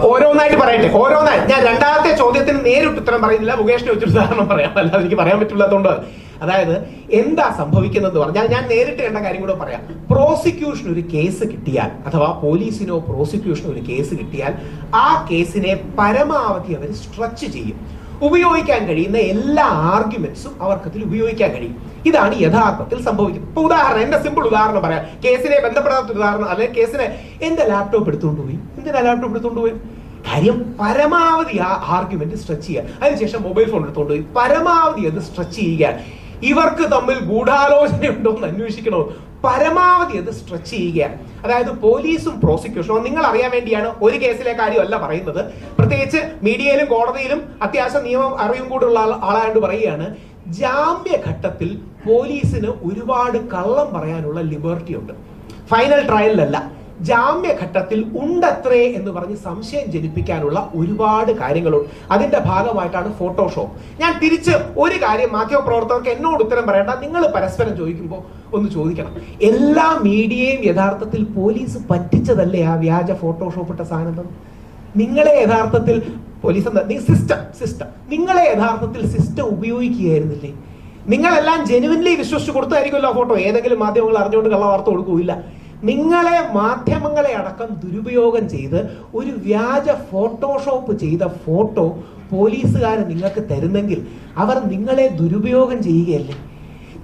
ഓരോന്നായിട്ട് പറയട്ടെ, ഓരോന്നായി. ഞാൻ രണ്ടാമത്തെ ചോദ്യത്തിന് നേരിട്ട് ഉത്തരം പറയുന്നില്ല, മുകേഷിനെ വെച്ചൊരു ഉദാഹരണം പറയാം, അല്ലാതെ എനിക്ക് പറയാൻ പറ്റില്ലാത്തതുകൊണ്ട്. അതായത് എന്താ സംഭവിക്കുന്നത് പറഞ്ഞാൽ ഞാൻ നേരിട്ട് കണ്ട കാര്യം കൂടെ പറയാം. പ്രോസിക്യൂഷൻ ഒരു കേസ് കിട്ടിയാൽ, അഥവാ പോലീസിനോ പ്രോസിക്യൂഷനോ ഒരു കേസ് കിട്ടിയാൽ ആ കേസിനെ പരമാവധി അവർ സ്ട്രെച്ച് ചെയ്യും. ഉപയോഗിക്കാൻ കഴിയുന്ന എല്ലാ ആർഗ്യുമെന്റ്സും അവർക്കതിൽ ഉപയോഗിക്കാൻ കഴിയും. ഇതാണ് യഥാർത്ഥത്തിൽ സംഭവിക്കുന്നത്. ഇപ്പൊ ഉദാഹരണം, എന്റെ സിമ്പിൾ ഉദാഹരണം പറയാം. കേസിനെ ബന്ധപ്പെടാത്ത ഉദാഹരണം, അല്ലെങ്കിൽ കേസിനെ എന്റെ ലാപ്ടോപ്പ് എടുത്തുകൊണ്ടുപോയി, എന്തിനാ ലാപ്ടോപ്പ് എടുത്തുകൊണ്ടുപോയി? കാര്യം പരമാവധി ആ ആർഗ്യുമെന്റ് സ്ട്രെച്ച് ചെയ്യുക. അതിനുശേഷം മൊബൈൽ ഫോൺ എടുത്തുകൊണ്ടുപോയി പരമാവധി അത് സ്ട്രെച്ച് ചെയ്യുക. ഇവർക്ക് തമ്മിൽ ഗൂഢാലോചനയുണ്ടോ എന്ന് അന്വേഷിക്കണോ? പരമാവധി അത് സ്ട്രെച്ച് ചെയ്യുകയാണ്. അതായത് പോലീസും പ്രോസിക്യൂഷനും നിങ്ങൾ അറിയാൻ വേണ്ടിയാണ് ഒരു കേസിലെ കാര്യമല്ല പറയുന്നത്. പ്രത്യേകിച്ച് മീഡിയയിലും കോടതിയിലും അത്യാവശ്യം നിയമം അറിവും കൂടുള്ള ആളായോണ്ട് പറയുകയാണ്, ജാമ്യഘട്ടത്തിൽ പോലീസിന് ഒരുപാട് കള്ളം പറയാനുള്ള ലിബർട്ടി ഉണ്ട്. ഫൈനൽ ട്രയലിലല്ല, ജാമ്യഘട്ടത്തിൽ ഉണ്ടത്രേ എന്ന് പറഞ്ഞ് സംശയം ജനിപ്പിക്കാനുള്ള ഒരുപാട് കാര്യങ്ങളുണ്ട്. അതിന്റെ ഭാഗമായിട്ടാണ് ഫോട്ടോഷോപ്പ്. ഞാൻ തിരിച്ച് ഒരു കാര്യം മാധ്യമപ്രവർത്തകർക്ക് എന്നോട് ഉത്തരം പറയേണ്ട, നിങ്ങൾ പരസ്പരം ചോദിക്കുമ്പോൾ ഒന്ന് ചോദിക്കണം. എല്ലാ മീഡിയയും യഥാർത്ഥത്തിൽ പോലീസ് പറ്റിച്ചതല്ലേ ആ വ്യാജ ഫോട്ടോഷോപ്പ് ഇട്ട സാധനം? നിങ്ങളെ യഥാർത്ഥത്തിൽ പോലീസ് സിസ്റ്റം നിങ്ങളെ യഥാർത്ഥത്തിൽ സിസ്റ്റം ഉപയോഗിക്കുകയായിരുന്നില്ലേ? നിങ്ങളെല്ലാം ജെനുവിൻലി വിശ്വസിച്ച് കൊടുത്തായിരിക്കുമല്ലോ ആ ഫോട്ടോ. ഏതെങ്കിലും മാധ്യമങ്ങൾ അറിഞ്ഞുകൊണ്ട് കള്ള വാർത്ത കൊടുക്കൂല്ല. നിങ്ങളെ മാധ്യമങ്ങളെ അടക്കം ദുരുപയോഗം ചെയ്ത് ഒരു വ്യാജ ഫോട്ടോഷോപ്പ് ചെയ്ത ഫോട്ടോ പോലീസുകാർ നിങ്ങൾക്ക് തരുന്നെങ്കിൽ അവർ നിങ്ങളെ ദുരുപയോഗം ചെയ്യുകയല്ലേ?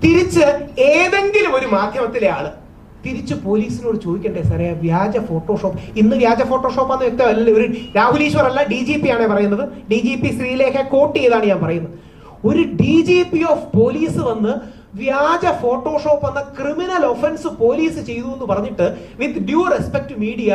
തിരിച്ച് ഏതെങ്കിലും ഒരു മാധ്യമത്തിലെ ആള് തിരിച്ച് പോലീസിനോട് ചോദിക്കണ്ടേ, സാറേ വ്യാജ ഫോട്ടോഷോപ്പ്, ഇന്ന് വ്യാജ ഫോട്ടോഷോപ്പാന്ന് വ്യക്തമല്ല, ഒരു രാഹുൽ ഈശ്വർ അല്ല, DGP ആണ് പറയുന്നത്. DGP ശ്രീലേഖ കോട്ട് ചെയ്താണ് ഞാൻ പറയുന്നത്. ഒരു DGP ഓഫ് പോലീസ് വന്ന് വ്യാജ ഫോട്ടോഷോപ്പ് എന്ന ക്രിമിനൽ ഒഫൻസ് പോലീസ് ചെയ്തു എന്ന് പറഞ്ഞിട്ട്, വിത്ത് ഡ്യൂ റെസ്പെക്ട് മീഡിയ,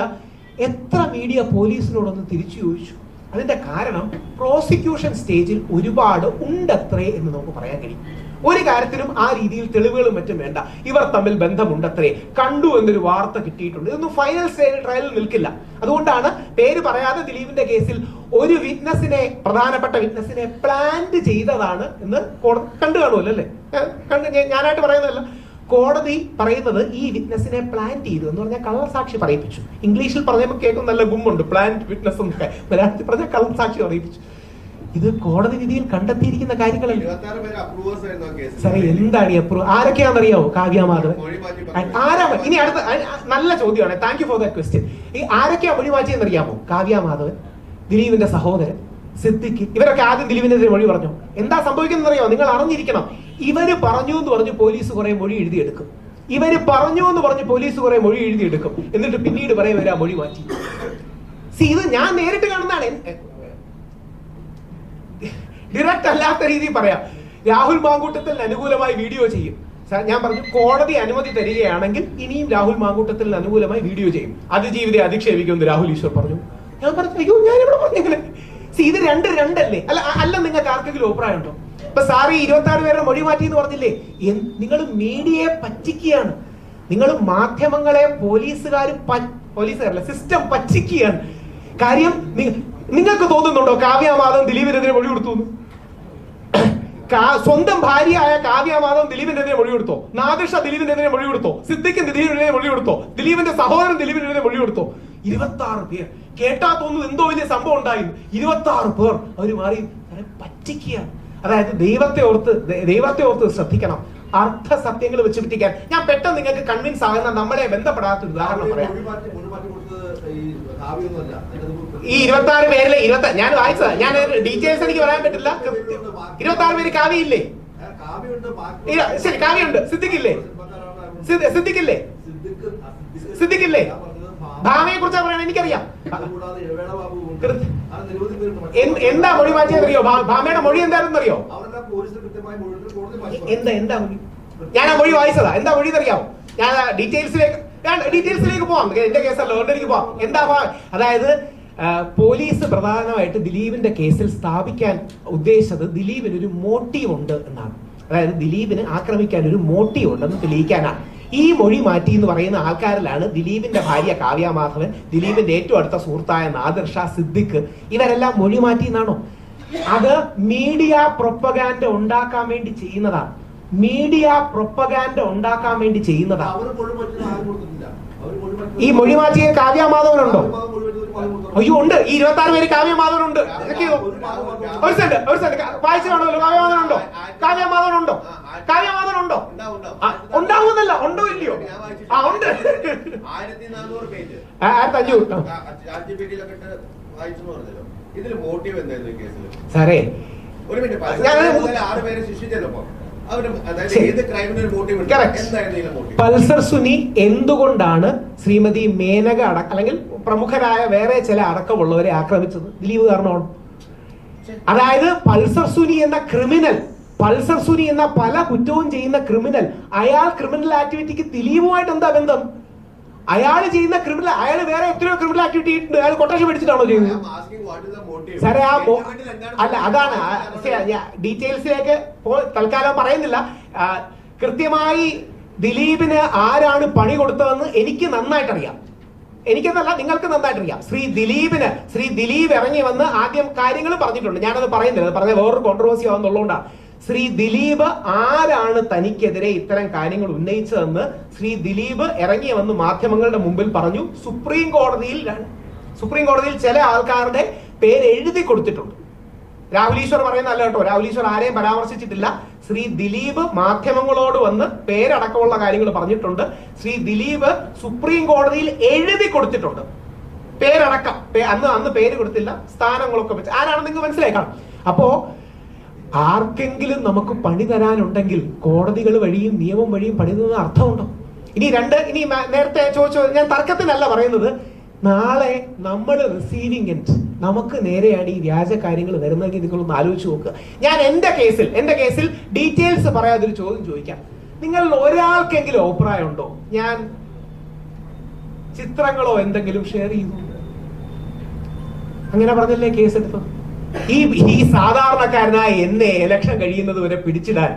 എത്ര മീഡിയ പോലീസിനോടൊന്ന് തിരിച്ചു ചോദിച്ചു? അതിന്റെ കാരണം പ്രോസിക്യൂഷൻ സ്റ്റേജിൽ ഒരുപാട് ഉണ്ടത്രേ എന്ന് നമുക്ക് പറയാൻ കഴിയും. ഒരു കാര്യത്തിനും ആ രീതിയിൽ തെളിവുകളും മറ്റും വേണ്ട. ഇവർ തമ്മിൽ ബന്ധമുണ്ടത്രേ, കണ്ടു എന്നൊരു വാർത്ത കിട്ടിയിട്ടുണ്ട്. ഇതൊന്നും ഫൈനൽ സ്റ്റേജ് ട്രയലിൽ നിൽക്കില്ല. അതുകൊണ്ടാണ് പേര് പറയാതെ ദിലീപിന്റെ കേസിൽ ഒരു വിറ്റ്നസിനെ, പ്രധാനപ്പെട്ട വിറ്റ്നസിനെ പ്ലാന്റ് ചെയ്തതാണ് എന്ന് കണ്ടു കാണുമല്ലോ അല്ലേ? ഞാനായിട്ട് പറയുന്നതല്ല, കോടതി പറയുന്നത് ഈ വിറ്റ്നസിനെ പ്ലാൻ ചെയ്തു എന്ന് പറഞ്ഞാൽ കള്ളസാക്ഷി പറയിപ്പിച്ചു. ഇംഗ്ലീഷിൽ പറഞ്ഞപ്പോൾ കേൾക്കും നല്ല ഗുമ്മുണ്ട്, പ്ലാന്റ് വിറ്റ്നസ് എന്നൊക്കെ. മലയാളത്തിൽ പറഞ്ഞാൽ കള്ളസാക്ഷി പറയിപ്പിച്ചു. ഇത് കോടതി വിധിയിൽ കണ്ടെത്തിയിരിക്കുന്ന കാര്യങ്ങളല്ലേ സാറേ. എന്താണ് ഈ അപ്രൂവ്? ആരൊക്കെയാണെന്നറിയാവോ? കാവ്യ മാധവൻ ആരാ? ഇനി അടുത്ത നല്ല ചോദ്യമാണ്, thank you for that question. ഈ ആരൊക്കെയാ മൊഴി മാറ്റിയെന്നറിയാമോ? കാവ്യ മാധവൻ, ദിലീപിന്റെ സഹോദരൻ സിദ്ദിഖ്, ഇവരൊക്കെ ആദ്യം ദിലീപിനെതിരെ മൊഴി പറഞ്ഞു. എന്താ സംഭവിക്കുന്നറിയോ? നിങ്ങൾ അറിഞ്ഞിരിക്കണം. ഇവര് പറഞ്ഞു എന്ന് പറഞ്ഞ് പോലീസ് കുറെ മൊഴി എഴുതിയെടുക്കും. ഇവര് പറഞ്ഞു എന്ന് പറഞ്ഞ് പോലീസ് കുറെ മൊഴി എഴുതിയെടുക്കും. എന്നിട്ട് പിന്നീട് പറയും ഇവരാ മൊഴി മാറ്റി. ഇത് ഞാൻ നേരിട്ട് കാണുന്നതാണ്. ഡിറക്റ്റ് അല്ലാത്ത രീതിയിൽ പറയാം. രാഹുൽ മാങ്കൂട്ടത്തിന് അനുകൂലമായി വീഡിയോ ചെയ്യും. ഞാൻ പറഞ്ഞു, കോടതി അനുമതി തരികയാണെങ്കിൽ ഇനിയും രാഹുൽ മാങ്കൂട്ടത്തിന് അനുകൂലമായി വീഡിയോ ചെയ്യും. അതിജീവിതയെ അധിക്ഷേപിക്കുമെന്ന് രാഹുൽ ഈശ്വർ പറഞ്ഞു. ഞാൻ പറഞ്ഞു, അയ്യോ ഞാനിവിടെ പറഞ്ഞെങ്കിലേ. ഇത് രണ്ടല്ലേ? അല്ല നിങ്ങൾക്ക് ആർക്കെങ്കിലും അഭിപ്രായം ഉണ്ടോ? ഇപ്പൊ സാറി 26 പേരുടെ മൊഴി മാറ്റി എന്ന് പറഞ്ഞില്ലേ? നിങ്ങൾ മീഡിയയെ പറ്റിക്കുകയാണ്. നിങ്ങൾ മാധ്യമങ്ങളെ പോലീസുകാരല്ല, സിസ്റ്റം പറ്റിക്കുകയാണ്. കാര്യം നിങ്ങൾക്ക് തോന്നുന്നുണ്ടോ കാവ്യ മാധവൻ ദിലീപിനെതിരെ മൊഴി കൊടുത്തു? സ്വന്തം ഭാര്യയായ കാവ്യ മാധവൻ ദിലീപിനെതിരെ മൊഴി കൊടുത്തോ? നാദിർഷ ദിലീപിനെതിരെ മൊഴി കൊടുത്തോ? സിദ്ദിഖ് ദിലീപിനെതിരെ മൊഴി കൊടുത്തോ? ദിലീപിന്റെ സഹോദരൻ ദിലീപിനെതിരെ മൊഴി കൊടുത്തോ? 26 പേർ. കേട്ടാ തോന്നുന്നു എന്തോ വലിയ സംഭവം ഉണ്ടായിരുന്നു. 26 പേർ അവർ മാറി പറ്റിക്കുകയാണ്. അതായത് ദൈവത്തെ ഓർത്ത് ശ്രദ്ധിക്കണം. അർത്ഥസത്യങ്ങൾ വെച്ച് പിടിക്കാൻ. ഞാൻ പെട്ടെന്ന് നിങ്ങൾക്ക് കൺവിൻസ് ആകുന്ന നമ്മളെ ബന്ധപ്പെടാത്ത ഒരു ഉദാഹരണം പറയാം. ഈ 26 പേരിലെ ഞാൻ വായിച്ചതാ, ഞാൻ ഡീറ്റെയിൽസ് എനിക്ക് പറയാൻ പറ്റില്ല. 26 പേര് കാവ്യയില്ലേ? ശരി, കാവ്യുണ്ട്. സിദ്ദിഖില്ലേ? ഭാമയെ കുറിച്ചാ പറയണ എനിക്കറിയാം. എന്താ മൊഴി മാറ്റിയെന്നറിയോ? ഭാമയുടെ മൊഴി എന്താണെന്ന് അറിയോ? എന്താ മൊഴി? ഞാൻ ആ മൊഴി വായിച്ചതാ. എന്താ മൊഴി എന്നറിയാമോ? ഞാൻ ഡീറ്റെയിൽസിലേക്ക് പോവാം. എന്റെ കേസല്ല, എനിക്ക് പോവാം. എന്താ? അതായത് പോലീസ് പ്രധാനമായിട്ട് ദിലീപിന്റെ കേസിൽ സ്ഥാപിക്കാൻ ഉദ്ദേശിച്ചത് ദിലീപിന് ഒരു മോട്ടീവ് ഉണ്ട് എന്നാണ്. അതായത് ദിലീപിന് ആക്രമിക്കാൻ ഒരു മോട്ടീവ് ഉണ്ടെന്ന് തെളിയിക്കാനാണ്. ഈ മൊഴി മാറ്റി എന്ന് പറയുന്ന ആൾക്കാരിലാണ് ദിലീപിന്റെ ഭാര്യ കാവ്യ മാധവൻ, ദിലീപിന്റെ ഏറ്റവും അടുത്ത സുഹൃത്തായ നാദിർഷ, സിദ്ദിഖ്, ഇവരെല്ലാം മൊഴി മാറ്റി എന്നാണോ? അത് മീഡിയ പ്രൊപ്പഗാൻഡ ഉണ്ടാക്കാൻ വേണ്ടി ചെയ്യുന്നതാണ്. മീഡിയ പ്രൊപ്പഗാൻഡ ഉണ്ടാക്കാൻ വേണ്ടി ചെയ്യുന്നതാണ്. ഈ മൊഴി മാറ്റിയ കാവ്യമാധവനുണ്ടോ? അയ്യോ ഉണ്ട്. ഈ 26 പേര് കാവ്യമാധവനുണ്ട്. ഒരു സെന്റ് വായിച്ചു കാണുമല്ലോ. കാവ്യമാധവനുണ്ടോ? കാവ്യമാധവനുണ്ടോ? കാവ്യമാധവനുണ്ടോ? ഉണ്ടാവുന്നല്ല, ഉണ്ടോ ഇല്ലയോ? ആ ഉണ്ട്. 1500 സാറേ പൾസർ സുനി എന്തുകൊണ്ടാണ് ശ്രീമതി മേനക അല്ലെങ്കിൽ പ്രമുഖരായ വേറെ ചില അടക്കമുള്ളവരെ ആക്രമിച്ചത്? ദിലീപ് കാരണമാണ്. അതായത് പൾസർ സുനി എന്ന ക്രിമിനൽ, പൾസർ സുനി എന്ന പല കുറ്റവും ചെയ്യുന്ന ക്രിമിനൽ, അയാൾ ക്രിമിനൽ ആക്ടിവിറ്റിക്ക് ദിലീപുമായിട്ട് എന്താ ബന്ധം? അയാൾ ചെയ്യുന്ന ക്രിമിനൽ, അയാൾ വേറെ എത്രയോ ക്രിമിനൽ ആക്ടിവിറ്റി ഉണ്ട്. അയാൾ കൊട്ടേഷൻ മേടിച്ചിട്ടാണോ ചെയ്യുന്നത്? സാറേ അല്ല, അതാണ് ഡീറ്റെയിൽസിലേക്ക് തൽക്കാലം പറയുന്നില്ല. കൃത്യമായി ദിലീപിന് ആരാണ് പണി കൊടുത്തതെന്ന് എനിക്ക് നന്നായിട്ടറിയാം. എനിക്കെന്നല്ല, നിങ്ങൾക്ക് നന്നായിട്ടറിയാം. ശ്രീ ദിലീപ് ഇറങ്ങി വന്ന് ആദ്യം കാര്യങ്ങൾ പറഞ്ഞിട്ടുണ്ട്. ഞാനത് പറയുന്നില്ല, അത് പറഞ്ഞ വേറൊരു കോൺട്രവേഴ്സി ആവുന്നുള്ളതുകൊണ്ടാണ്. ശ്രീ ദിലീപ് ആരാണ് തനിക്കെതിരെ ഇത്തരം കാര്യങ്ങൾ ഉന്നയിച്ചതെന്ന് ശ്രീ ദിലീപ് ഇറങ്ങി വന്ന് മാധ്യമങ്ങളുടെ മുമ്പിൽ പറഞ്ഞു. സുപ്രീം കോടതിയിൽ ചില ആൾക്കാരുടെ പേര് എഴുതി കൊടുത്തിട്ടുണ്ട്. രാഹുൽ ഈശ്വർ പറയുന്നതല്ല കേട്ടോ, രാഹുൽ ഈശ്വർ ആരെയും പരാമർശിച്ചിട്ടില്ല. ശ്രീ ദിലീപ് മാധ്യമങ്ങളോട് വന്ന് പേരടക്കമുള്ള കാര്യങ്ങൾ പറഞ്ഞിട്ടുണ്ട്. ശ്രീ ദിലീപ് സുപ്രീം കോടതിയിൽ എഴുതി കൊടുത്തിട്ടുണ്ട്, പേരടക്കം. അന്ന് പേര് കൊടുത്തില്ല, സ്ഥാനങ്ങളൊക്കെ വെച്ച്. ആരാണെന്ന് നിങ്ങൾക്ക് മനസ്സിലാക്കണം. അപ്പോ ആർക്കെങ്കിലും നമുക്ക് പണി തരാനുണ്ടെങ്കിൽ കോടതികൾ വഴിയും നിയമം വഴിയും പണി തരുന്ന അർത്ഥമുണ്ടോ? ഇനി നേരത്തെ ചോദിച്ചോ, ഞാൻ തർക്കത്തിനല്ല പറയുന്നത്. നാളെ നമ്മൾ റിസീവിംഗ് എൻഡ്, നമുക്ക് നേരെയാണ് ഈ വ്യാജ കാര്യങ്ങൾ വരുന്നതെങ്കിൽ നിങ്ങളൊന്ന് ആലോചിച്ച് നോക്കുക. ഞാൻ എന്റെ കേസിൽ ഡീറ്റെയിൽസ് പറയാതൊരു ചോദ്യം ചോദിക്കാം. നിങ്ങളിൽ ഒരാൾക്കെങ്കിലും അഭിപ്രായം ഉണ്ടോ ഞാൻ ചിത്രങ്ങളോ എന്തെങ്കിലും ഷെയർ ചെയ്തു? അങ്ങനെ പറഞ്ഞല്ലേ കേസ് എടുത്തത്? ഈ സാധാരണക്കാരനായ എന്നെ ഇലക്ഷൻ കഴിയുന്നത് വരെ പിടിച്ചിടാൻ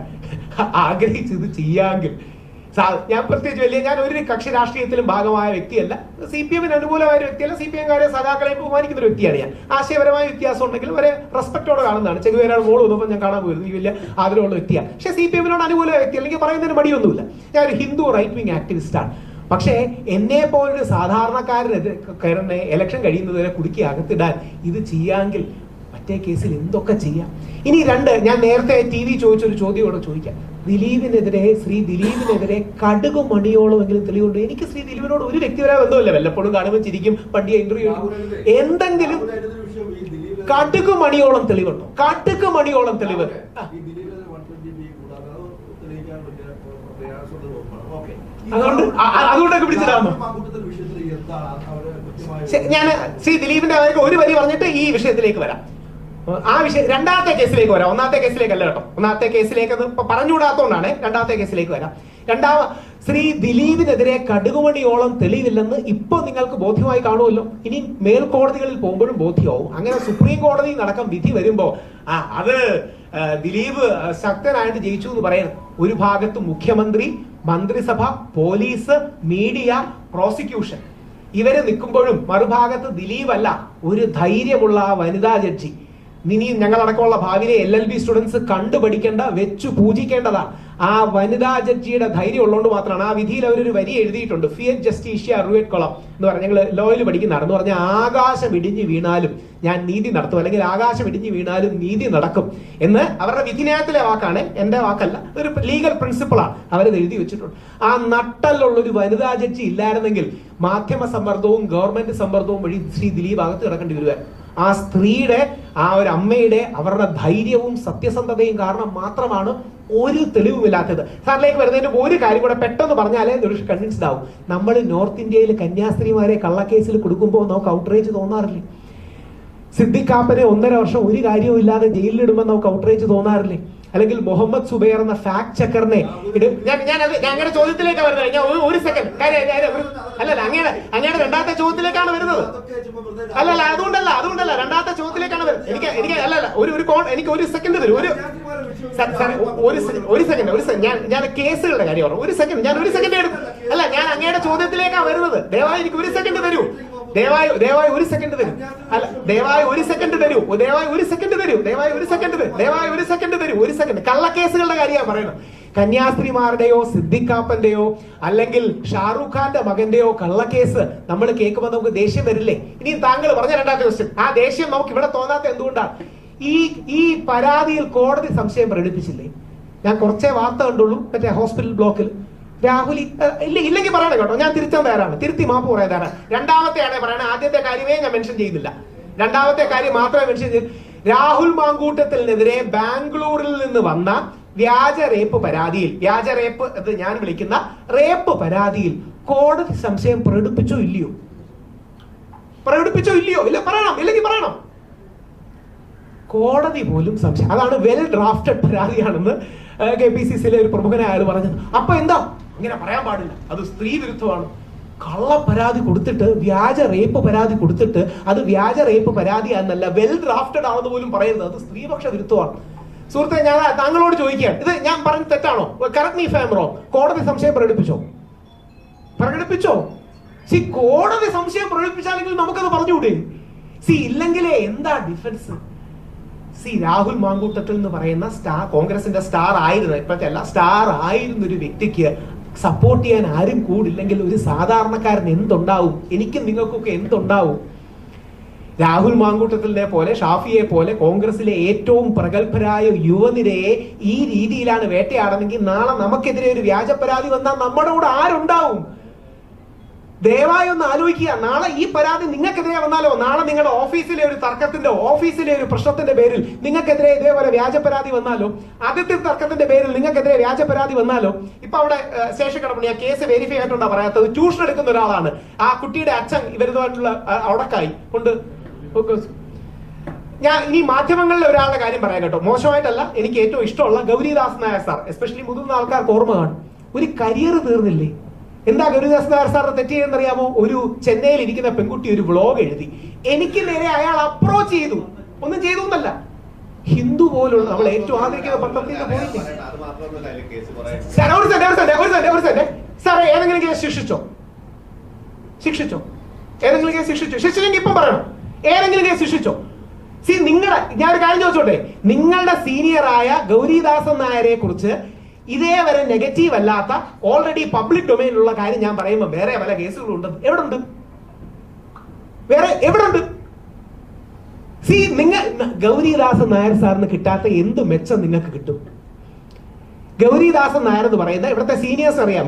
ആഗ്രഹിച്ചത് ചെയ്യാമെങ്കിൽ, ഞാൻ പ്രത്യേകിച്ച് ഞാൻ ഒരു കക്ഷി രാഷ്ട്രീയത്തിലും ഭാഗമായ വ്യക്തിയല്ല, CPM അനുകൂലമായ ഒരു വ്യക്തിയല്ല, CPM-കാരെ സഖാക്കളെ ബഹുമാനിക്കുന്ന ഒരു വ്യക്തിയാണ് ഞാൻ. ആശയപരമായ വ്യത്യാസം ഉണ്ടെങ്കിലും വരെ റെസ്പെക്ടോടെ കാണുന്നതാണ്. ചെകുവേരാൾ മോള് വന്നപ്പോൾ ഞാൻ കാണാൻ പോയിരുന്നു, ഈ വലിയ ആദരവുള്ള വ്യക്തിയാണ്. പക്ഷേ CPM-നോട് അനുകൂല വ്യക്തി അല്ലെങ്കിൽ പറയുന്നതിന് മടിയൊന്നുമില്ല. ഞാൻ ഒരു ഹിന്ദു റൈറ്റ് വിങ് ആക്ടിവിസ്റ്റാണ്. പക്ഷേ എന്നെ പോലൊരു സാധാരണക്കാരനെ ഇലക്ഷൻ കഴിയുന്നതുവരെ കുടുക്കി അകത്തിടാൻ ഇത് ചെയ്യാമെങ്കിൽ മറ്റേ കേസിൽ എന്തൊക്കെ ചെയ്യാം? ഇനി ഞാൻ നേരത്തെ TV ചോദിച്ചൊരു ചോദ്യം ഇവിടെ ചോദിക്കാം. ശ്രീ ദിലീപിനെതിരെ കടുക് മണിയോളമെങ്കിലും തെളിവുണ്ട്? എനിക്ക് ശ്രീ ദിലീപിനോട് ഒരു വ്യക്തിപരമായ ബന്ധമില്ല. വല്ലപ്പോഴും കാണുമ്പോൾ ചിരിക്കും, പണ്ടിയ ഇന്റർവ്യൂ. എന്തെങ്കിലും കടുക് മണിയോളം തെളിവുണ്ടോ? കടുക് മണിയോളം തെളിവ് അതുകൊണ്ടൊക്കെ പിടിച്ചിടാമോ? ഞാൻ ശ്രീ ദിലീപിന്റെ ഒരു വരി പറഞ്ഞിട്ട് ഈ വിഷയത്തിലേക്ക് വരാം. രണ്ടാമത്തെ കേസിലേക്ക് വരാം. ഒന്നാമത്തെ കേസിലേക്കല്ല കേട്ടോ. ഒന്നാമത്തെ കേസിലേക്ക് പറഞ്ഞുകൂടാത്തോണ്ടാണ് രണ്ടാമത്തെ കേസിലേക്ക് വരാം. ശ്രീ ദിലീപിനെതിരെ കടുകുമണിയോളം തെളിവില്ലെന്ന് ഇപ്പൊ നിങ്ങൾക്ക് ബോധ്യമായി കാണുമല്ലോ. ഇനി മേൽക്കോടതികളിൽ പോകുമ്പോഴും ബോധ്യമാവും. അങ്ങനെ സുപ്രീം കോടതി നടക്കം വിധി വരുമ്പോ അത് ദിലീപ് ശക്തനായിട്ട് ജയിച്ചു എന്ന് പറയുന്നത്. ഒരു ഭാഗത്ത് മുഖ്യമന്ത്രി, മന്ത്രിസഭ, പോലീസ്, മീഡിയ, പ്രോസിക്യൂഷൻ ഇവര് നിൽക്കുമ്പോഴും മറുഭാഗത്ത് ദിലീപ് അല്ല, ഒരു ധൈര്യമുള്ള വനിതാ ജഡ്ജി. ഇനിയും ഞങ്ങളടക്കമുള്ള ഭാവിയിലെ LLB സ്റ്റുഡൻസ് കണ്ടുപഠിക്കേണ്ട, വെച്ചു പൂജിക്കേണ്ടതാണ്. ആ വനിതാ ജഡ്ജിയുടെ ധൈര്യം ഉള്ളതുകൊണ്ട് മാത്രമാണ്. ആ വിധിയിൽ അവരൊരു വരി എഴുതിയിട്ടുണ്ട്, ഫിയറ്റ് ജസ്റ്റീഷ്യ റൂയറ്റ് കൊളം എന്ന് പറഞ്ഞാൽ, ഞങ്ങൾ ലോയിൽ പഠിക്കുന്നതാണ്. പറഞ്ഞ ആകാശം ഇടിഞ്ഞു വീണാലും ഞാൻ നീതി നടത്തും, അല്ലെങ്കിൽ ആകാശം ഇടിഞ്ഞു വീണാലും നീതി നടക്കും എന്ന് അവരുടെ വിധിന്യായത്തിലെ വാക്കാണ്, എന്റെ വാക്കല്ല. ഒരു ലീഗൽ പ്രിൻസിപ്പിളാണ് അവരത് എഴുതി വെച്ചിട്ടുണ്ട്. ആ നട്ടലുള്ളൊരു വനിതാ ജഡ്ജി ഇല്ലായിരുന്നെങ്കിൽ മാധ്യമ സമ്മർദ്ദവും ഗവൺമെന്റ് സമ്മർദ്ദവും വഴി ശ്രീ ദിലീപ് അകത്ത് കിടക്കേണ്ടി വരുവായിരുന്നു. ആ സ്ത്രീയുടെ, ആ ഒരു അമ്മയുടെ, അവരുടെ ധൈര്യവും സത്യസന്ധതയും കാരണം മാത്രമാണ് ഒരു തെളിവുമില്ലാത്തത്. സാറിലേക്ക് വരുന്നതിന് ഒരു കാര്യം കൂടെ പെട്ടെന്ന് പറഞ്ഞാലേ കൺവിൻസ്ഡ് ആവും. നമ്മൾ നോർത്ത് ഇന്ത്യയിൽ കന്യാസ്ത്രീമാരെ കള്ളക്കേസിൽ കൊടുക്കുമ്പോൾ നമുക്ക് ഔട്ട്റേജ് തോന്നാറില്ലേ? സിദ്ദിഖാപ്പനെ 1.5 വർഷം ഒരു കാര്യവും ഇല്ലാതെ ജയിലിലിടുമ്പോൾ നമുക്ക് ഔട്ട്റേജ് തോന്നാറില്ലേ? അല്ലെങ്കിൽ മുഹമ്മദ് സുബൈർ എന്ന ഫാക്ട് ചെക്കറിനെ അങ്ങനെ ചോദ്യത്തിലേക്കാണ് വരുന്നത്. ഞാൻ ഒരു സെക്കൻഡ് അല്ലല്ല, അങ്ങയുടെ രണ്ടാമത്തെ ചോദ്യത്തിലേക്കാണ് വരുന്നത്. അല്ലല്ല, അതുകൊണ്ടല്ല രണ്ടാമത്തെ ചോദ്യത്തിലേക്കാണ് വരുന്നത്. എനിക്ക് ഒരു സെക്കൻഡ് തരൂ. ഒരു സെക്കൻഡ് ഞാൻ കേസുകളുടെ കാര്യം പറഞ്ഞു. ഒരു സെക്കൻഡ് എടുക്കും. അല്ല, ഞാൻ അങ്ങയുടെ ചോദ്യത്തിലേക്കാണ് വരുന്നത്. ദയവായി എനിക്ക് ഒരു സെക്കൻഡ് തരൂ. ദയവായി ഒരു സെക്കൻഡ് തരൂ. അല്ല, ദയവായി ഒരു സെക്കൻഡ് തരൂ. ദയവായി ഒരു സെക്കൻഡ് തരൂ. കള്ളക്കേസുകളുടെ കാര്യമാണ് പറയുന്നത്. കന്യാസ്ത്രീമാരുടെയോ സിദ്ദിഖാപ്പന്റെയോ അല്ലെങ്കിൽ ഷാറൂഖ് ഖാന്റെ മകന്റെയോ കള്ളക്കേസ് നമ്മൾ കേൾക്കുമ്പോൾ നമുക്ക് ദേഷ്യം വരില്ലേ? ഇനി താങ്കൾ പറഞ്ഞ രണ്ടാമത്തെ ക്വസ്റ്റ്യൻ, ആ ദേഷ്യം നമുക്ക് ഇവിടെ തോന്നാത്ത എന്തുകൊണ്ടാണ്? ഈ പരാതിയിൽ കോടതി സംശയം പ്രകടിപ്പിച്ചില്ലേ? ഞാൻ കുറച്ചേ വാർത്ത കണ്ടുള്ളൂ, മറ്റേ ഹോസ്പിറ്റൽ ബ്ലോക്കിൽ രാഹുൽ ഇല്ലെങ്കിൽ പറയണേ കേട്ടോ, ഞാൻ തിരുത്താൻ തയ്യാറാണ്, തിരുത്തി മാപ്പ് പറയാൻ തയ്യാറാണ്. രണ്ടാമത്തെയാണ് പറയണേ, ആദ്യത്തെ കാര്യമേ ഞാൻ മെൻഷൻ ചെയ്യുന്നില്ല, രണ്ടാമത്തെ കാര്യം മാത്രമേ മെൻഷൻ ചെയ്തു. രാഹുൽ മാങ്കൂട്ടത്തിനെതിരെ ബാംഗ്ലൂരിൽ നിന്ന് വന്ന വ്യാജ റേപ്പ് പരാതിയിൽ, വ്യാജ റേപ്പ് എന്ന് ഞാൻ വിളിക്കുന്ന റേപ്പ് പരാതിയിൽ കോടതി സംശയം പ്രകടിപ്പിച്ചോ ഇല്ലയോ? പ്രകടിപ്പിച്ചോ ഇല്ലയോ? ഇല്ല, പറയണം, ഇല്ലെങ്കിൽ പറയണം. കോടതി പോലും സംശയം, അതാണ് വെൽ ഡ്രാഫ്റ്റഡ് പരാതിയാണെന്ന് KPCCയിലെ ഒരു പ്രമുഖനായ ആൾ പറഞ്ഞത്. അപ്പൊ എന്താ ഇങ്ങനെ പറയാൻ പാടില്ല, അത് സ്ത്രീ വിരുദ്ധമാണ്. കള്ള പരാതി കൊടുത്തിട്ട്, വ്യാജ റേപ്പ് പരാതി കൊടുത്തിട്ട് അത് വ്യാജ റേപ്പ് പരാതി എന്നല്ല, വെൽ ഡ്രാഫ്റ്റഡ് ആണെന്ന് പോലും പറയുന്നത്, അത് സ്ത്രീപക്ഷ വിരുദ്ധമാണ്. സുഹൃത്തെ, ഞാൻ താങ്കളോട് ചോദിക്കുകയാണ്, ഇത് ഞാൻ പറഞ്ഞ തെറ്റാണോ? Correct me if I am wrong. കോടതി സംശയം പ്രകടിപ്പിച്ചോ? പ്രകടിപ്പിച്ചോ? കോടതി സംശയം പ്രകടിപ്പിച്ചാലെങ്കിൽ നമുക്കത് പറഞ്ഞുകൂടെ? ഇല്ലെങ്കിലേ എന്താ ഡിഫൻസ്? രാഹുൽ മാങ്കൂട്ടത്തിൽ എന്ന് പറയുന്ന കോൺഗ്രസിന്റെ സ്റ്റാർ ആയിരുന്ന, ഇപ്പോഴത്തെ അല്ല, സ്റ്റാർ ആയിരുന്ന ഒരു വ്യക്തിക്ക് സപ്പോർട്ട് ചെയ്യാൻ ആരും കൂടില്ലെങ്കിൽ ഒരു സാധാരണക്കാരൻ എന്തുണ്ടാവും? എനിക്കും നിങ്ങൾക്കൊക്കെ എന്തുണ്ടാവും? രാഹുൽ മാങ്കൂട്ടത്തിനെ പോലെ, ഷാഫിയെ പോലെ കോൺഗ്രസിലെ ഏറ്റവും പ്രഗത്ഭരായ യുവനിരയെ ഈ രീതിയിലാണ് വേട്ടയാടുന്നെങ്കിൽ നാളെ നമുക്കെതിരെ ഒരു വ്യാജ പരാതി വന്നാൽ നമ്മുടെ കൂടെ ആരുണ്ടാവും? ദയവായി ഒന്ന് ആലോചിക്കുക. നാളെ ഈ പരാതി നിങ്ങൾക്കെതിരെ വന്നാലോ, നാളെ നിങ്ങളുടെ ഓഫീസിലെ ഒരു തർക്കത്തിന്റെ, ഓഫീസിലെ ഒരു പ്രശ്നത്തിന്റെ പേരിൽ നിങ്ങൾക്കെതിരെ ഇതേപോലെ വ്യാജ പരാതി വന്നാലോ, ആദ്യത്തെ തർക്കത്തിന്റെ പേരിൽ നിങ്ങൾക്കെതിരെ വ്യാജ പരാതി വന്നാലോ, ഇപ്പൊ അവിടെ സ്റ്റേഷൻ കിടപ്പുണ്ട്, ഞാൻ കേസ് വെരിഫൈ ആയിട്ടുണ്ടാ പറയാത്തത്, ട്യൂഷൻ എടുക്കുന്ന ഒരാളാണ്, ആ കുട്ടിയുടെ അച്ഛൻ ഇവരുമായിട്ടുള്ള ഉടക്കായി കൊണ്ട്. ഞാൻ ഇനി മാധ്യമങ്ങളിലെ ഒരാളുടെ കാര്യം പറയാൻ കേട്ടോ, മോശമായിട്ടല്ല, എനിക്ക് ഏറ്റവും ഇഷ്ടമുള്ള ഗൗരിദാസ് നായർ സാർ, എസ്പെഷ്യലി മുതിർന്ന ആൾക്കാർക്ക് ഓർമ്മ കാണും, ഒരു കരിയർ തീർന്നില്ലേ? എന്താ ഗൗരിദാസ് നായർ സാറിന്റെ തെറ്റ് ചെയ്യുന്നറിയാമോ? ഒരു ചെന്നൈയിൽ ഇരിക്കുന്ന പെൺകുട്ടി ഒരു വ്ലോഗ് എഴുതി, എനിക്ക് നേരെ അയാൾ അപ്രോച്ച് ചെയ്തു, ഒന്നും ചെയ്തു എന്നല്ല, ഹിന്ദു പോലുള്ള നമ്മൾ ഏറ്റവും ആദരിക്കുന്ന പത്രത്തിൽ പോയില്ലേ സാറേ, ഏതെങ്കിലും കേസ് ശിക്ഷിച്ചോ? ഏതെങ്കിലും കേസ് ശിക്ഷിച്ചെങ്കിൽ ഇപ്പം പറയണം, ഏതെങ്കിലും കേസ് ശിക്ഷിച്ചോ? ഞാൻ ഒരു കാര്യം ചോദിച്ചോട്ടെ, നിങ്ങളുടെ സീനിയറായ ഗൗരിദാസൻ നായരെ കുറിച്ച് ഇതേവരെ നെഗറ്റീവ് അല്ലാത്ത, ഓൾറെഡി പബ്ലിക് ഡൊമൈനിലുള്ള കാര്യം ഞാൻ പറയുമ്പോൾ വേറെ പല കേസുകളുണ്ട്. എവിടെ ഉണ്ട്? വേറെ എവിടെ ഉണ്ട്? നിങ്ങൾ ഗൗരിദാസൻ നായർ സാറിന് കിട്ടാത്ത എന്ത് മെച്ചം നിങ്ങൾക്ക് കിട്ടും? ഗൗരിദാസൻ നായർ എന്ന് പറയുന്ന ഇവിടുത്തെ സീനിയേഴ്സ് അറിയാം,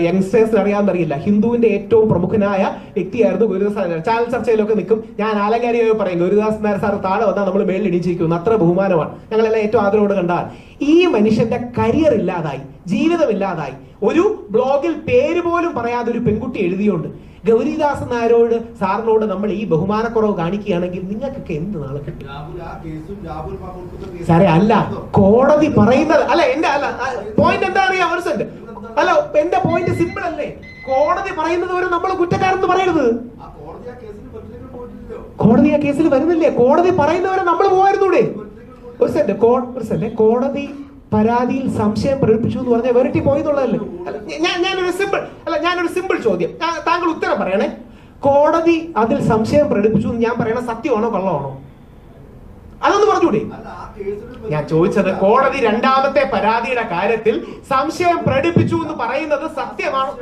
യങ്സ്റ്റേഴ്സിന് അറിയാമെന്നറിയില്ല, ഹിന്ദുവിന്റെ ഏറ്റവും പ്രമുഖനായ വ്യക്തിയായിരുന്നു ഗൗരിദാസ് നായർ. ചാനൽ ചർച്ചയിലൊക്കെ നിൽക്കും, ഞാൻ ആലങ്കാരിയായി പറയും, ഗൗരിദാസ് നായർ സാർ താഴെ വന്നാൽ നമ്മൾ മേളിൽ ഇടിച്ചിരിക്കുന്നു, അത്ര ബഹുമാനമാണ്, ഞങ്ങളെല്ലാം ഏറ്റവും ആദരവോട് കണ്ടാൽ. ഈ മനുഷ്യന്റെ കരിയർ ഇല്ലാതായി, ജീവിതം ഇല്ലാതായി, ഒരു ബ്ലോഗിൽ പേര് പോലും പറയാതെ ഒരു പെൺകുട്ടി എഴുതിയോണ്ട് ഗൗരിദാസൻ നായരോട്, സാറിനോട് നമ്മൾ ഈ ബഹുമാനക്കുറവ് കാണിക്കുകയാണെങ്കിൽ നിങ്ങൾക്കൊക്കെ എന്ത് നാളെ കിട്ടും? സാറേ, അല്ല, കോടതി പറയുന്നത് അല്ല, എന്റെ അല്ല പോയിന്റ് എന്താ അറിയാം, ഒരു സെന്റ് അല്ല, എന്റെ പോയിന്റ് സിമ്പിൾ അല്ലേ? കോടതി പറയുന്നത് വരെ നമ്മൾ കുറ്റക്കാരെന്ന് പറയരുത്. കോടതി ആ കേസിൽ വരുന്നില്ലേ? കോടതി പറയുന്നവരെ നമ്മൾ പോയിരുന്നൂടെ? ഒരു സെന്റ് കോടതി പരാതിയിൽ സംശയം പ്രകടിപ്പിച്ചു എന്ന് പറഞ്ഞാൽ വെറുതെ പോയെന്നുള്ളതല്ലേ? ഞാനൊരു സിമ്പിൾ ചോദ്യം, താങ്കൾ ഉത്തരം പറയണേ. കോടതി അതിൽ സംശയം പ്രകടിപ്പിച്ചു എന്ന് ഞാൻ പറയണ സത്യമാണോ കള്ളമാണോ? അതൊന്ന് പറഞ്ഞൂടെ? ഞാൻ ചോദിച്ചത്, കോടതി രണ്ടാമത്തെ പരാതിയുടെ കാര്യത്തിൽ സംശയം പ്രകടിപ്പിച്ചു എന്ന് പറയുന്നത് സത്യമാണോ?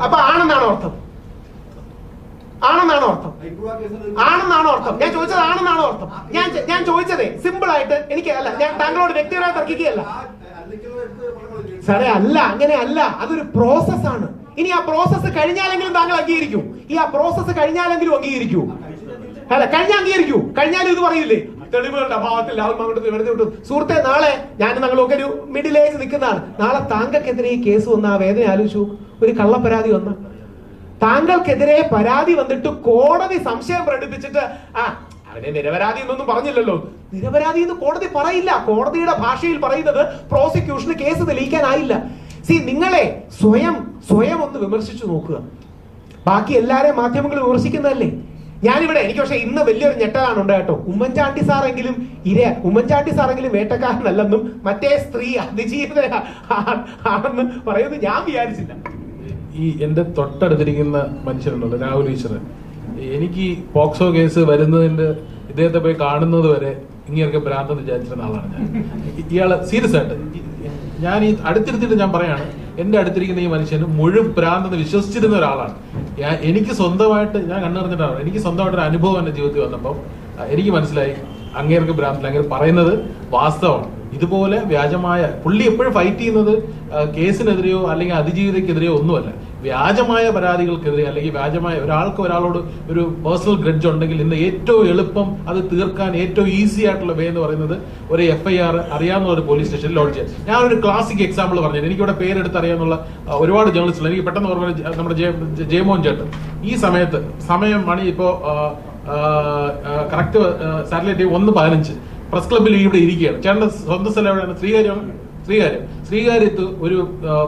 അപ്പൊ ആണെന്നാണോ അർത്ഥം? ആണെന്നാണോ അർത്ഥം? ആണെന്നാണോ അർത്ഥം? ഞാൻ ചോദിച്ചത് ആണെന്നാണോ അർത്ഥം? ഞാൻ ചോദിച്ചതേ സിമ്പിൾ ആയിട്ട്, എനിക്ക് അല്ല, ഞാൻ താങ്കളോട് വ്യക്തിപരമായി തർക്കിക്കുകയല്ല സാറേ, അല്ല, അങ്ങനെ അല്ല, അതൊരു പ്രോസസ്സാണ്. ഇനി ആ പ്രോസസ്സ് കഴിഞ്ഞാലെങ്കിലും താങ്കൾ അംഗീകരിക്കൂ, ആ പ്രോസസ്സ് കഴിഞ്ഞാലെങ്കിലും അംഗീകരിക്കൂ. അല്ല, കഴിഞ്ഞാൽ അംഗീകരിക്കൂ, കഴിഞ്ഞാലും ഇത് പറയില്ലേ തെളിവുകളുടെ അഭാവത്തിൽ രാഹുൽ മാങ്കൂട്ടത്തിൽ വെറുതെ വിട്ടു. സുഹൃത്തെ, നാളെ ഞാൻ ഞങ്ങളൊക്കെ ഒരു മിഡിൽ ഏജ് നിൽക്കുന്നതാണ്, നാളെ താങ്കൾക്കെതിരെ ഈ കേസ് വന്ന ആ വേദന ആലോചിച്ചു. ഒരു കള്ളപ്പരാതി വന്ന താങ്കൾക്കെതിരെ പരാതി വന്നിട്ട് കോടതി സംശയം പ്രകടിപ്പിച്ചിട്ട് അവനെ നിരപരാധി എന്നൊന്നും പറഞ്ഞില്ലല്ലോ, നിരപരാധി എന്ന് കോടതി പറയില്ല. കോടതിയുടെ ഭാഷയിൽ പറയുന്നത് പ്രോസിക്യൂഷന് കേസ് തെളിയിക്കാനായില്ല. നിങ്ങളെ സ്വയം ഒന്ന് വിമർശിച്ചു നോക്കുക. ബാക്കി എല്ലാരെയും മാധ്യമങ്ങൾ വിമർശിക്കുന്നതല്ലേ? ഞാനിവിടെ എനിക്ക് പക്ഷെ ഇന്ന് വലിയൊരു ഞെട്ടലാണ് ഉണ്ടായിട്ടോ. ഉമ്മൻചാണ്ടി സാറെങ്കിലും വേട്ടക്കാരനല്ലെന്നും മറ്റേ സ്ത്രീ അതിജീവിത ആണെന്ന് പറയുന്നത് ഞാൻ വിചാരിച്ചില്ല. ഈ എന്റെ തൊട്ടടുത്തിരിക്കുന്ന മനുഷ്യരുണ്ടല്ലോ, രാഹുൽ ഈശ്വരൻ, എനിക്ക് പോക്സോ കേസ് വരുന്നതിന്റെ ഇദ്ദേഹത്തെ പോയി കാണുന്നത് വരെ ഇങ്ങനെയൊക്കെ ഭ്രാന്തെന്ന് വിചാരിച്ചിരുന്ന ആളാണ് ഞാൻ. ഇയാള് സീരിയസ് ആയിട്ട് ഞാൻ ഈ അടുത്തിരുത്തിട്ട് ഞാൻ പറയാണ്, എന്റെ അടുത്തിരിക്കുന്ന ഈ മനുഷ്യന് മുഴുവൻ ഭ്രാന്തെന്ന് വിശ്വസിച്ചിരുന്ന ഒരാളാണ്. എനിക്ക് സ്വന്തമായിട്ട് ഞാൻ കണ്ടുപിടിച്ചിട്ടാണ്, എനിക്ക് സ്വന്തമായിട്ടൊരു അനുഭവം എന്റെ ജീവിതത്തിൽ വന്നപ്പോൾ എനിക്ക് മനസ്സിലായി അങ്ങേർക്ക് ഭ്രാന്തില്ല. അങ്ങനെ പറയുന്നത് വാസ്തവമാണ്. ഇതുപോലെ വ്യാജമായ പുള്ളി എപ്പോഴും ഫൈറ്റ് ചെയ്യുന്നത് കേസിനെതിരെയോ അല്ലെങ്കിൽ അതിജീവിതക്കെതിരെയോ ഒന്നുമല്ല, വ്യാജമായ പരാതികൾക്കെതിരെ അല്ലെങ്കിൽ വ്യാജമായ ഒരാളോട് ഒരു പേഴ്സണൽ ഗ്രഡ്ജ് ഉണ്ടെങ്കിൽ ഇന്ന് ഏറ്റവും എളുപ്പം അത് തീർക്കാൻ ഏറ്റവും ഈസി ആയിട്ടുള്ള വേ എന്ന് പറയുന്നത് ഒരു FIR അറിയാവുന്ന ഒരു പോലീസ് സ്റ്റേഷനിൽ ലോഡ്ജ് ചെയ്യാം. ഞാൻ ഒരു ക്ലാസിക് എക്സാമ്പിൾ പറഞ്ഞു. എനിക്കിവിടെ പേരെടുത്ത് അറിയാവുന്ന ഒരുപാട് ജേർണലിസ്റ്റുകൾ, എനിക്ക് പെട്ടെന്ന് ഓർമ്മ നമ്മുടെ ജയമോഹൻ ചേട്ടൻ. ഈ സമയം മണി ഇപ്പോ കറക്റ്റ് സാറ്റലൈറ്റ് 1:15 പ്രസ് ക്ലബ്ബിൽ ഇവിടെ ഇരിക്കുകയാണ്. ചേട്ടന്റെ സ്വന്തം സ്ഥലം എവിടെയാണ്? ശ്രീകാര്യത്ത് ഒരു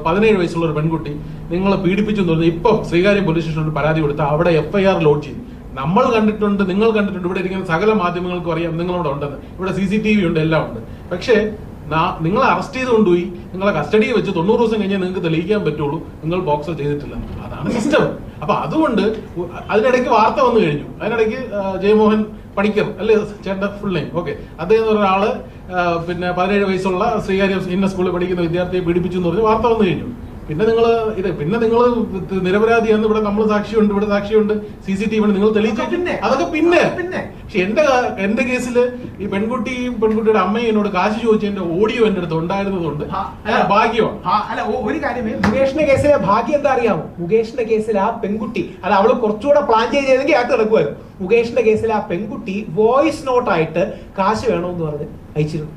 17 വയസ്സുള്ള ഒരു പെൺകുട്ടി നിങ്ങളെ പീഡിപ്പിച്ചു എന്ന് പറഞ്ഞാൽ ഇപ്പം ശ്രീകാര്യം പോലീസ് സ്റ്റേഷനിൽ പരാതി കൊടുത്താൽ അവിടെ FIR ലോഡ് ചെയ്യും. നമ്മൾ കണ്ടിട്ടുണ്ട്, നിങ്ങൾ കണ്ടിട്ടുണ്ട്, ഇവിടെ ഇരിക്കുന്ന സകല മാധ്യമങ്ങൾക്കും അറിയാം നിങ്ങളവിടെ ഉണ്ടെന്ന്. ഇവിടെ CCTV ഉണ്ട്, എല്ലാം ഉണ്ട്. പക്ഷേ നിങ്ങളെ അറസ്റ്റ് ചെയ്ത് കൊണ്ടുപോയി നിങ്ങളെ കസ്റ്റഡിയിൽ വെച്ച് 90 ദിവസം കഴിഞ്ഞാൽ നിങ്ങൾക്ക് തെളിയിക്കാൻ പറ്റുള്ളൂ നിങ്ങൾ ബോക്സർ ചെയ്തിട്ടില്ല. അതാണ് സിസ്റ്റം. അപ്പൊ അതുകൊണ്ട് അതിനിടയ്ക്ക് വാർത്ത വന്നു കഴിഞ്ഞു. അതിനിടയ്ക്ക് ജയമോഹൻ പണിക്കർ അല്ലേ ചേട്ടന്റെ ഫുൾ നെയിം, ഓക്കെ, അദ്ദേഹം എന്ന് പറഞ്ഞ ആള് പിന്നെ 17 വയസ്സുള്ള ശ്രീകാര്യം ഇന്ന സ്കൂളിൽ പഠിക്കുന്ന വിദ്യാർത്ഥിയെ പീഡിപ്പിച്ചു എന്ന് പറഞ്ഞ് വാർത്ത വന്നു കഴിഞ്ഞു. പിന്നെ നിങ്ങൾ നിരപരാധിയാന്ന് ഇവിടെ നമ്മൾ സാക്ഷിയുണ്ട്, ഇവിടെ സാക്ഷിയുണ്ട്, CCTV ഉണ്ട്, നിങ്ങൾ തെളിയിച്ചിട്ട് അതൊക്കെ പിന്നെ. പക്ഷെ എന്റെ കേസിൽ ഈ പെൺകുട്ടിയുടെ അമ്മയും എന്നോട് കാശ് ചോദിച്ചതിന്റെ ഓഡിയോ എന്റെ അടുത്ത് ഉണ്ടായിരുന്നതുകൊണ്ട് ഭാഗ്യമാണ്. അല്ല, ഒരു കാര്യമേ, മുകേഷിന്റെ കേസിലെ ഭാഗ്യം എന്താ അറിയാമോ? മുകേഷിന്റെ കേസിൽ ആ പെൺകുട്ടി അവള് കുറച്ചുകൂടെ പ്ലാൻ ചെയ്തെങ്കിൽ അത് നടക്കുമായിരുന്നു. മുകേഷിന്റെ കേസിൽ ആ പെൺകുട്ടി വോയിസ് നോട്ടായിട്ട് കാശ് വേണമെന്ന് പറഞ്ഞ് അയച്ചിരുന്നു.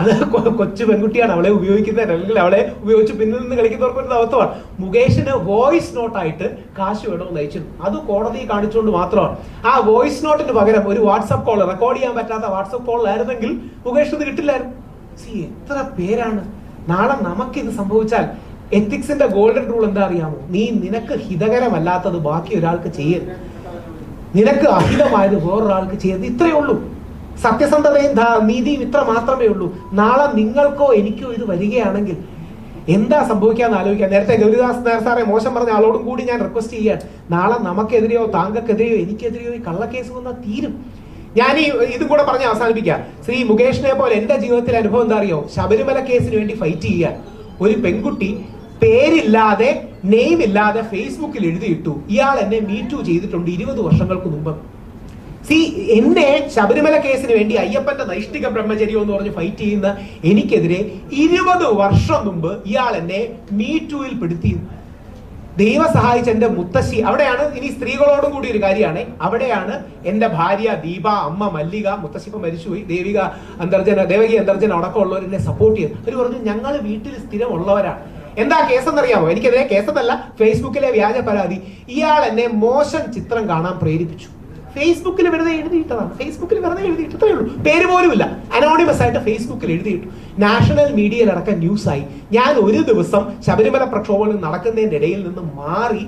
അത് കൊച്ചു പെൺകുട്ടിയാണ്, അവളെ ഉപയോഗിക്കുന്നത് അല്ലെങ്കിൽ അവളെ ഉപയോഗിച്ച് പിന്നിൽ നിന്ന് കളിക്കുന്നവർക്ക് ഒരു അബദ്ധമാണ്. മുകേഷിന് വോയിസ് നോട്ടായിട്ട് കാശ് വേണമെന്ന് അയച്ചിരുന്നു. അത് കോടതിയെ കാണിച്ചുകൊണ്ട് മാത്രമാണ്. ആ വോയിസ് നോട്ടിന് പകരം ഒരു വാട്സപ്പ് കോൾ, റെക്കോർഡ് ചെയ്യാൻ പറ്റാത്ത വാട്സപ്പ് കോളിലായിരുന്നെങ്കിൽ മുകേഷ് ഇത് കിട്ടില്ലായിരുന്നു. എത്ര പേരാണ്. നാളെ നമുക്കിത് സംഭവിച്ചാൽ എത്തിക്സിന്റെ ഗോൾഡൻ റൂൾ എന്താ അറിയാമോ? നിനക്ക് ഹിതകരമല്ലാത്തത് ബാക്കി ഒരാൾക്ക് ചെയ്യരുത്, നിനക്ക് അഹിതമായത് വേറൊരാൾക്ക് ചെയ്യരുത്. ഇത്രയേ ഉള്ളൂ. സത്യസന്ധതയും നീതിയും ഇത്ര മാത്രമേ ഉള്ളൂ. നാളെ നിങ്ങൾക്കോ എനിക്കോ ഇത് വരികയാണെങ്കിൽ എന്താ സംഭവിക്കാന്ന് ആലോചിക്കാം. നേരത്തെ ഗൗരിദാസ് നായർ സാറെ മോശം പറഞ്ഞ ആളോടും കൂടി ഞാൻ റിക്വസ്റ്റ് ചെയ്യാൻ, നാളെ നമുക്കെതിരെയോ താങ്കൾക്കെതിരെയോ എനിക്കെതിരെയോ ഈ കള്ളക്കേസ് വന്നാൽ തീരും. ഞാൻ ഇതും കൂടെ പറഞ്ഞ് അവസാനിപ്പിക്കാം. ശ്രീ മുകേഷിനെ പോലെ എന്റെ ജീവിതത്തിലെ അനുഭവം എന്താ അറിയോ? ശബരിമല കേസിന് വേണ്ടി ഫൈറ്റ് ചെയ്യാൻ ഒരു പെൺകുട്ടി പേരില്ലാതെ നെയിം ഇല്ലാതെ ഫേസ്ബുക്കിൽ എഴുതിയിട്ടു, ഇയാൾ എന്നെ മീറ്റു ചെയ്തിട്ടുണ്ട് 20 വർഷങ്ങൾക്ക് മുമ്പ്. എന്നെ ശബരിമല കേസിന് വേണ്ടി അയ്യപ്പന്റെ നൈഷ്ഠിക ബ്രഹ്മചര്യം എന്ന് പറഞ്ഞ് ഫൈറ്റ് ചെയ്യുന്ന എനിക്കെതിരെ 20 വർഷം മുമ്പ് ഇയാൾ എന്നെ മീറ്റുവിൽ പെടുത്തി. ദൈവം സഹായിച്ച എന്റെ മുത്തശ്ശി അവിടെയാണ്. ഇനി സ്ത്രീകളോടും കൂടി ഒരു കാര്യമാണ്, അവിടെയാണ് എന്റെ ഭാര്യ ദീപ, അമ്മ മല്ലിക, മുത്തശ്ശി ഇപ്പൊ മരിച്ചുപോയി, ദേവകി അന്തർജന അടക്കമുള്ളവർ എന്നെ സപ്പോർട്ട് ചെയ്തു. അവർ പറഞ്ഞു ഞങ്ങൾ വീട്ടിൽ സ്ഥിരമുള്ളവരാണ്. എന്താ കേസെന്നറിയാമോ? എനിക്കെതിരെ കേസെന്നല്ല, ഫേസ്ബുക്കിലെ വ്യാജ പരാതി. ഇയാൾ എന്നെ മോശം ചിത്രം കാണാൻ പ്രേരിപ്പിച്ചു. ഫേസ്ബുക്കിൽ വെറുതെ എഴുതിയിട്ടതാണ്. ഇത്രയേ ഉള്ളൂ. പേര് പോലും ഇല്ല, അനോണിമസ് ആയിട്ട് ഫേസ്ബുക്കിൽ എഴുതിയിട്ടു. നാഷണൽ മീഡിയയിലടക്കം ന്യൂസായി. ഞാൻ ഒരു ദിവസം ശബരിമല പ്രക്ഷോഭങ്ങൾ നടക്കുന്നതിന്റെ ഇടയിൽ നിന്ന് മാറി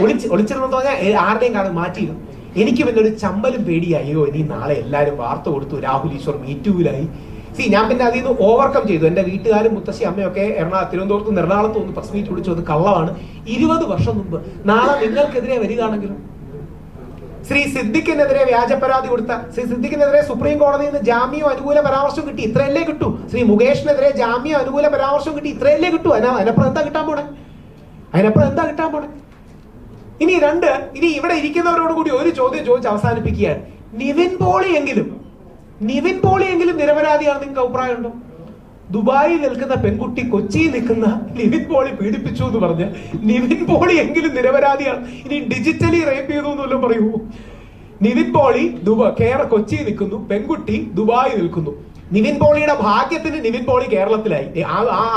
ഒളിച്ചിരുന്നു പറഞ്ഞാൽ ആരുടെയും കാണാൻ മാറ്റിയിരുന്നു. എനിക്ക് പിന്നെ ഒരു ചമ്പലും പേടിയായോ, ഇനി നാളെ എല്ലാവരും വാർത്ത കൊടുത്തു രാഹുൽ ഈശ്വർ മീറ്റൂവിലായി. ഞാൻ പിന്നെ അതിൽ നിന്ന് ഓവർകം ചെയ്തു. എന്റെ വീട്ടുകാരും മുത്തശ്ശി അമ്മയൊക്കെ തിരുവനന്തപുരത്തും എറണാകുളത്തും ഒന്ന് പ്രസ് മീറ്റ് വിളിച്ചു. അത് കള്ളമാണ്. 20 വർഷം മുമ്പ്. നാളെ നിങ്ങൾക്കെതിരെ വരികയാണെങ്കിലും ശ്രീ സിദ്ദിഖിനെതിരെ വ്യാജ പരാതി കൊടുത്ത ശ്രീ സിദ്ദിഖിനെതിരെ സുപ്രീം കോടതിയിൽ നിന്ന് ജാമ്യം അനുകൂല പരാമർശം കിട്ടി, ഇത്രയല്ലേ കിട്ടൂ. ശ്രീ മുകേഷിനെതിരെ ജാമ്യം അനുകൂല പരാമർശം കിട്ടി, ഇത്രയല്ലേ കിട്ടൂ. അതിനപ്പുറം എന്താ കിട്ടാൻ പോണേ? ഇനി ഇവിടെ ഇരിക്കുന്നവരോട് കൂടി ഒരു ചോദ്യം ചോദിച്ച് അവസാനിപ്പിക്കുകയാണ്. നിവിൻ പോളിയെങ്കിലും നിരപരാധിയാണ് നിങ്ങൾക്ക് അഭിപ്രായമുണ്ടോ? ദുബായിൽ നിൽക്കുന്ന പെൺകുട്ടി കൊച്ചിയിൽ നിൽക്കുന്ന നിവിൻ പോളി പീഡിപ്പിച്ചു എന്ന് പറഞ്ഞ് നിവിൻ പോളി എങ്കിലും നിരപരാധിയാണ്. ഇനി ഡിജിറ്റലി റേപ്പ് ചെയ്തു എന്നല്ലോ പറയൂ. നിവിൻ പോളി കൊച്ചിയിൽ നിൽക്കുന്നു, പെൺകുട്ടി ദുബായിൽ നിൽക്കുന്നു. നിവിൻ പോളിയുടെ ഭാഗ്യത്തിന് നിവിൻ പോളി കേരളത്തിലായി.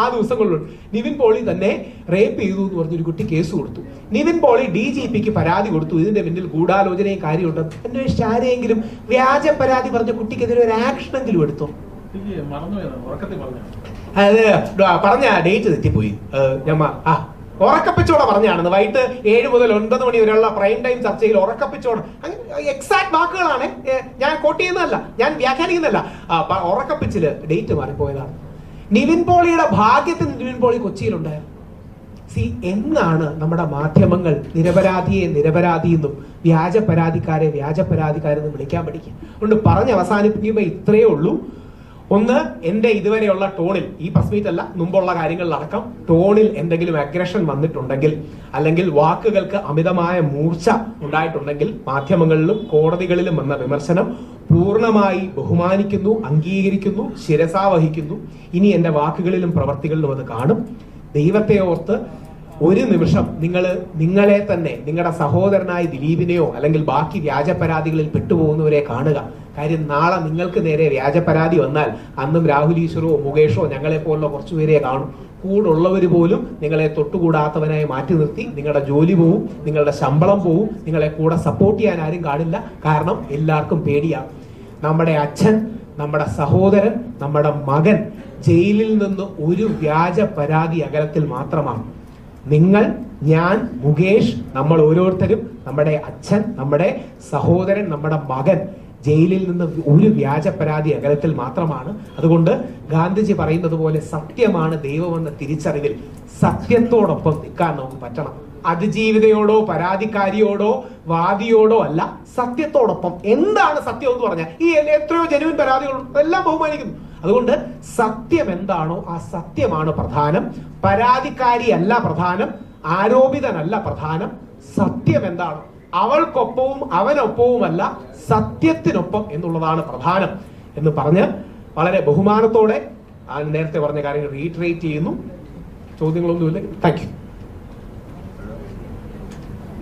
ആ ദിവസങ്ങളിലുണ്ട്. നിവിൻ പോളി തന്നെ റേപ്പ് ചെയ്തു എന്ന് പറഞ്ഞൊരു കുട്ടി കേസ് കൊടുത്തു. നിവിൻ പോളി DGPക്ക് പരാതി കൊടുത്തു. ഇതിന്റെ പിന്നിൽ ഗൂഢാലോചനയും കാര്യമുണ്ട് അന്വേഷിച്ച് ആരെയെങ്കിലും വ്യാജ പരാതി പറഞ്ഞ കുട്ടിക്കെതിരെ ഒരു ആക്ഷനെങ്കിലും എടുത്തോ? പറഞ്ഞ ഡേറ്റ് തെറ്റിപ്പോയി. ഉറക്കപ്പിച്ചോടെ പറഞ്ഞാണെന്ന്. വൈകിട്ട് 7 മുതൽ 9 മണി വരെയുള്ള പ്രൈം ടൈം ചർച്ചയിൽ ഉറക്കപ്പിച്ചോടെ, എക്സാക്ട് വാക്കുകളാണ്, ഞാൻ കോട്ട് ചെയ്യുന്നതല്ല, ഞാൻ വ്യാഖ്യാനിക്കുന്നതല്ല. ഉറക്കപ്പിച്ചില് ഡേറ്റ് മാറിപ്പോയതാണ്. നിവിൻ പോളിയുടെ ഭാഗ്യത്തിന് നിവിൻ പോളി കൊച്ചിയിലുണ്ടായിരുന്നു. എന്നാണ് നമ്മുടെ മാധ്യമങ്ങൾ നിരപരാധിയെ നിരപരാധി എന്നും വ്യാജ പരാതിക്കാരെന്ന് വിളിക്കാൻ പഠിക്കുക. അതുകൊണ്ട് പറഞ്ഞ് അവസാനിപ്പിക്കുമ്പോൾ ഇത്രയേ ഉള്ളൂ. ഒന്ന്, എന്റെ ഇതുവരെയുള്ള ടോണിൽ, ഈ പ്രസ് മീറ്റ് അല്ല മുമ്പുള്ള കാര്യങ്ങളിലടക്കം ടോണിൽ എന്തെങ്കിലും അഗ്രഷൻ വന്നിട്ടുണ്ടെങ്കിൽ, അല്ലെങ്കിൽ വാക്കുകൾക്ക് അമിതമായ മൂർച്ച ഉണ്ടായിട്ടുണ്ടെങ്കിൽ, മാധ്യമങ്ങളിലും കോടതികളിലും വന്ന വിമർശനം പൂർണ്ണമായി ബഹുമാനിക്കുന്നു, അംഗീകരിക്കുന്നു, ശിരസാവഹിക്കുന്നു. ഇനി എന്റെ വാക്കുകളിലും പ്രവർത്തികളിലും അത് കാണും. ദൈവത്തെ ഓർത്ത് ഒരു നിമിഷം നിങ്ങളെ തന്നെ, നിങ്ങളുടെ സഹോദരനായ ദിലീപിനെയോ അല്ലെങ്കിൽ ബാക്കി വ്യാജ പരാതികളിൽ പെട്ടുപോകുന്നവരെ കാണുക. കാര്യം നാളെ നിങ്ങൾക്ക് നേരെ വ്യാജ പരാതി വന്നാൽ അന്നും രാഹുൽ ഈശ്വറോ മുകേഷോ ഞങ്ങളെ പോലുള്ള കുറച്ചുപേരെ കാണും. കൂടുള്ളവർ പോലും നിങ്ങളെ തൊട്ടുകൂടാത്തവനായി മാറ്റി നിർത്തി നിങ്ങളുടെ ജോലി പോവും, നിങ്ങളുടെ ശമ്പളം പോവും, നിങ്ങളെ കൂടെ സപ്പോർട്ട് ചെയ്യാൻ ആരും കാണില്ല. കാരണം എല്ലാവർക്കും പേടിയാണ്. നമ്മുടെ അച്ഛൻ, നമ്മുടെ സഹോദരൻ, നമ്മുടെ മകൻ ജയിലിൽ നിന്ന് ഒരു വ്യാജ പരാതി അകലത്തിൽ മാത്രമാണ്. നിങ്ങൾ, ഞാൻ, മുകേഷ്, നമ്മൾ ഓരോരുത്തരും, നമ്മുടെ അച്ഛൻ, നമ്മുടെ സഹോദരൻ, നമ്മുടെ മകൻ ജയിലിൽ നിന്ന് ഒരു വ്യാജ പരാതി അകലത്തിൽ മാത്രമാണ്. അതുകൊണ്ട് ഗാന്ധിജി പറയുന്നത് പോലെ സത്യമാണ് ദൈവമെന്ന തിരിച്ചറിവിൽ സത്യത്തോടൊപ്പം നിൽക്കാൻ നമുക്ക് പറ്റണം. അതിജീവിതയോടോ പരാതിക്കാരിയോടോ വാദിയോടോ അല്ല, സത്യത്തോടൊപ്പം. എന്താണ് സത്യം എന്ന് പറഞ്ഞാൽ ഈ എത്രയോ ജനുവിൻ പരാതികളുണ്ട്, എല്ലാം ബഹുമാനിക്കുന്നു. അതുകൊണ്ട് സത്യം എന്താണോ ആ സത്യമാണ് പ്രധാനം. പരാതിക്കാരി അല്ല പ്രധാനം, ആരോപിതനല്ല പ്രധാനം. സത്യം എന്താണോ അവൾക്കൊപ്പവും അവനൊപ്പവുമല്ല, സത്യത്തിനൊപ്പം എന്നുള്ളതാണ് പ്രധാനം എന്ന് പറഞ്ഞ് വളരെ ബഹുമാനത്തോടെ നേരത്തെ പറഞ്ഞ കാര്യങ്ങൾ റീറ്ററേറ്റ് ചെയ്യുന്നു. ചോദ്യങ്ങളൊന്നുമില്ല. Thank U.